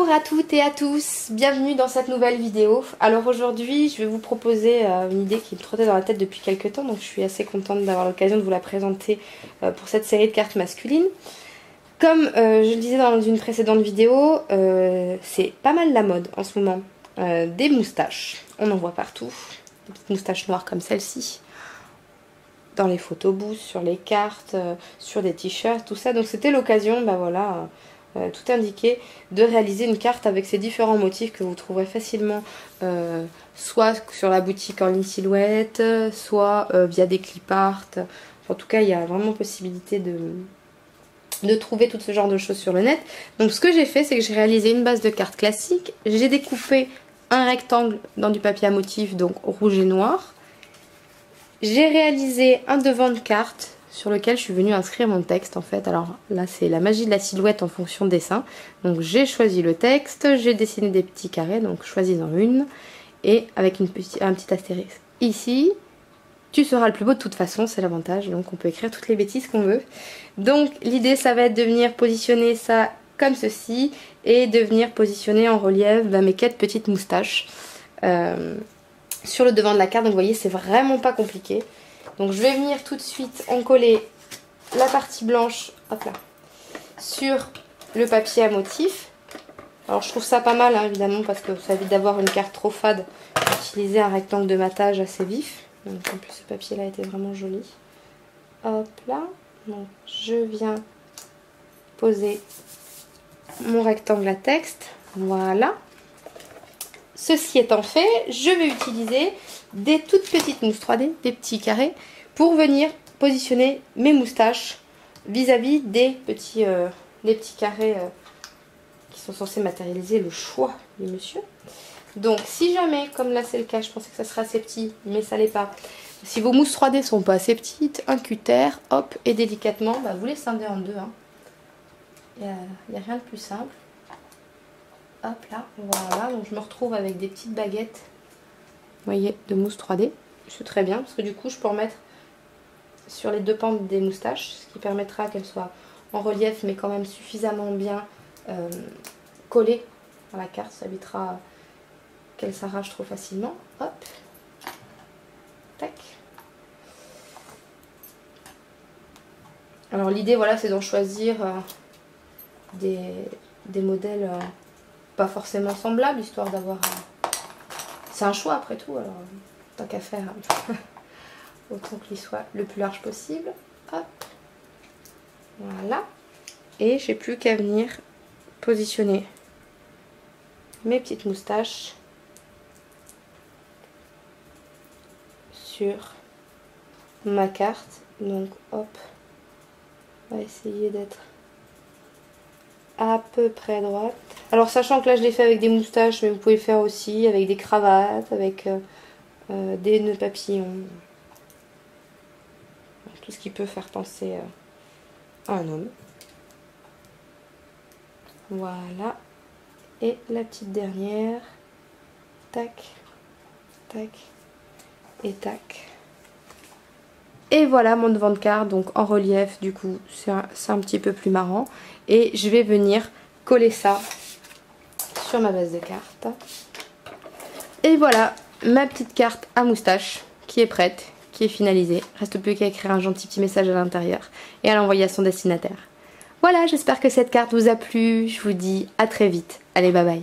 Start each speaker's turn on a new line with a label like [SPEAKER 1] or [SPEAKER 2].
[SPEAKER 1] Bonjour à toutes et à tous, bienvenue dans cette nouvelle vidéo. Alors aujourd'hui je vais vous proposer une idée qui me trottait dans la tête depuis quelques temps, donc je suis assez contente d'avoir l'occasion de vous la présenter pour cette série de cartes masculines. Comme je le disais dans une précédente vidéo, c'est pas mal la mode en ce moment, des moustaches, on en voit partout, des petites moustaches noires comme celle-ci, dans les photobooths, sur les cartes, sur des t-shirts, tout ça, donc c'était l'occasion, bah voilà, tout indiqué, de réaliser une carte avec ces différents motifs que vous trouverez facilement soit sur la boutique en ligne Silhouette, soit via des clip art. En tout cas, il y a vraiment possibilité de trouver tout ce genre de choses sur le net. Donc ce que j'ai fait, c'est que j'ai réalisé une base de cartes classique. J'ai découpé un rectangle dans du papier à motif, donc rouge et noir. J'ai réalisé un devant de carte sur lequel je suis venue inscrire mon texte en fait. Alors là c'est la magie de la silhouette en fonction de dessin. Donc j'ai choisi le texte, j'ai dessiné des petits carrés, donc choisis-en une. Et avec un petit astérisque ici, tu seras le plus beau de toute façon, c'est l'avantage. Donc on peut écrire toutes les bêtises qu'on veut. Donc l'idée ça va être de venir positionner ça comme ceci. Et de venir positionner en relief mes 4 petites moustaches sur le devant de la carte. Donc vous voyez c'est vraiment pas compliqué. Donc je vais venir tout de suite en coller la partie blanche, hop là, sur le papier à motif. Alors je trouve ça pas mal hein, évidemment parce que ça évite d'avoir une carte trop fade, utiliser un rectangle de matage assez vif. Donc en plus ce papier là était vraiment joli. Hop là, donc je viens poser mon rectangle à texte, voilà. Ceci étant fait, je vais utiliser des toutes petites mousses 3D, des petits carrés, pour venir positionner mes moustaches vis-à-vis des petits carrés qui sont censés matérialiser le choix du monsieur. Donc si jamais, comme là c'est le cas, je pensais que ça serait assez petit, mais ça l'est pas. Si vos mousses 3D sont pas assez petites, un cutter, hop, et délicatement, vous les scindez en deux. Hein. Il n'y a rien de plus simple. Hop là, voilà, donc je me retrouve avec des petites baguettes, vous voyez, de mousse 3D. C'est très bien, parce que du coup je peux en mettre sur les deux pentes des moustaches, ce qui permettra qu'elles soient en relief, mais quand même suffisamment bien collées à la carte. Ça évitera qu'elles s'arrachent trop facilement. Hop, tac. Alors l'idée, voilà, c'est d'en choisir des modèles pas forcément semblables, histoire d'avoir... C'est un choix après tout, alors tant qu'à faire, autant qu'il soit le plus large possible. Hop, voilà. Et j'ai plus qu'à venir positionner mes petites moustaches sur ma carte. Donc hop, on va essayer d'être à peu près droite. Alors sachant que là je l'ai fait avec des moustaches, mais vous pouvez faire aussi avec des cravates, avec des nœuds papillons. Tout ce qui peut faire penser à un homme. Voilà. Et la petite dernière. Tac, tac et tac. Et voilà mon devant de carte, donc en relief, du coup c'est un petit peu plus marrant. Et je vais venir coller ça sur ma base de carte. Et voilà ma petite carte à moustache qui est prête, qui est finalisée. Reste plus qu'à écrire un gentil petit message à l'intérieur et à l'envoyer à son destinataire. Voilà, j'espère que cette carte vous a plu. Je vous dis à très vite. Allez, bye bye.